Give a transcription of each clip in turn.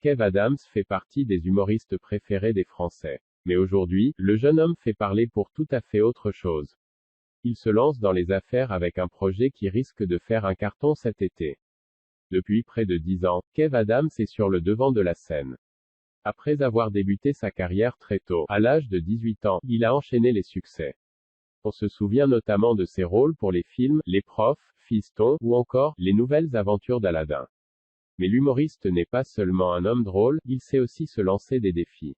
Kev Adams fait partie des humoristes préférés des Français. Mais aujourd'hui, le jeune homme fait parler pour tout à fait autre chose. Il se lance dans les affaires avec un projet qui risque de faire un carton cet été. Depuis près de 10 ans, Kev Adams est sur le devant de la scène. Après avoir débuté sa carrière très tôt, à l'âge de 18 ans, il a enchaîné les succès. On se souvient notamment de ses rôles pour les films Les Profs, Fiston, ou encore Les Nouvelles Aventures d'Aladin. Mais l'humoriste n'est pas seulement un homme drôle, il sait aussi se lancer des défis.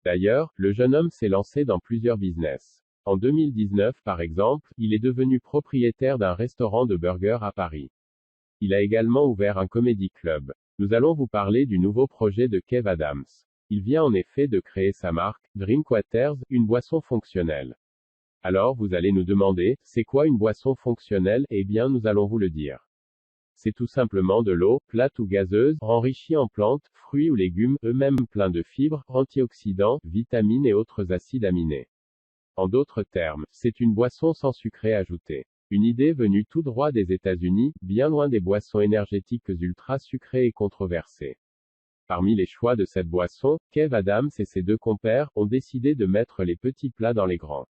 D'ailleurs, le jeune homme s'est lancé dans plusieurs business. En 2019 par exemple, il est devenu propriétaire d'un restaurant de burgers à Paris. Il a également ouvert un comedy club. Nous allons vous parler du nouveau projet de Kev Adams. Il vient en effet de créer sa marque, Drinkwaters, une boisson fonctionnelle. Alors vous allez nous demander, c'est quoi une boisson fonctionnelle? Eh bien nous allons vous le dire. C'est tout simplement de l'eau, plate ou gazeuse, enrichie en plantes, fruits ou légumes, eux-mêmes pleins de fibres, antioxydants, vitamines et autres acides aminés. En d'autres termes, c'est une boisson sans sucré ajouté. Une idée venue tout droit des États-Unis, bien loin des boissons énergétiques ultra sucrées et controversées. Parmi les choix de cette boisson, Kev Adams et ses deux compères ont décidé de mettre les petits plats dans les grands.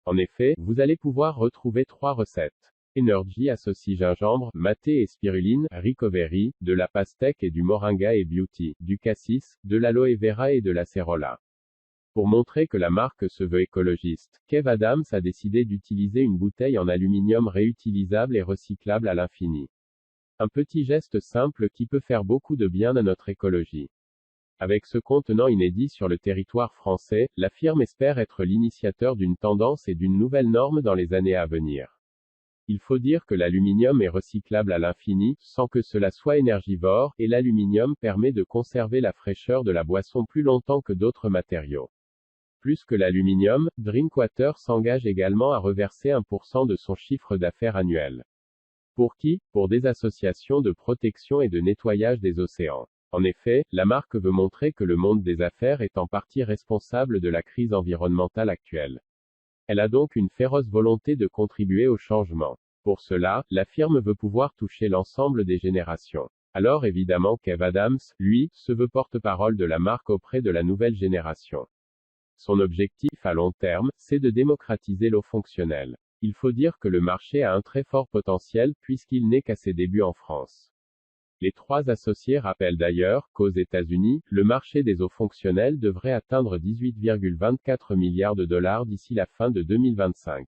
En effet, vous allez pouvoir retrouver 3 recettes. Energy associe gingembre, maté et spiruline, Recovery, de la pastèque et du moringa et beauty, du cassis, de l'aloe vera et de l'acérola. Pour montrer que la marque se veut écologiste, Kev Adams a décidé d'utiliser une bouteille en aluminium réutilisable et recyclable à l'infini. Un petit geste simple qui peut faire beaucoup de bien à notre écologie. Avec ce contenant inédit sur le territoire français, la firme espère être l'initiateur d'une tendance et d'une nouvelle norme dans les années à venir. Il faut dire que l'aluminium est recyclable à l'infini, sans que cela soit énergivore, et l'aluminium permet de conserver la fraîcheur de la boisson plus longtemps que d'autres matériaux. Plus que l'aluminium, Drinkwater s'engage également à reverser 1% de son chiffre d'affaires annuel. Pour qui? Pour des associations de protection et de nettoyage des océans. En effet, la marque veut montrer que le monde des affaires est en partie responsable de la crise environnementale actuelle. Elle a donc une féroce volonté de contribuer au changement. Pour cela, la firme veut pouvoir toucher l'ensemble des générations. Alors évidemment Kev Adams, lui, se veut porte-parole de la marque auprès de la nouvelle génération. Son objectif à long terme, c'est de démocratiser l'eau fonctionnelle. Il faut dire que le marché a un très fort potentiel, puisqu'il n'est qu'à ses débuts en France. Les 3 associés rappellent d'ailleurs qu'aux États-Unis, le marché des eaux fonctionnelles devrait atteindre 18,24 milliards de dollars d'ici la fin de 2025.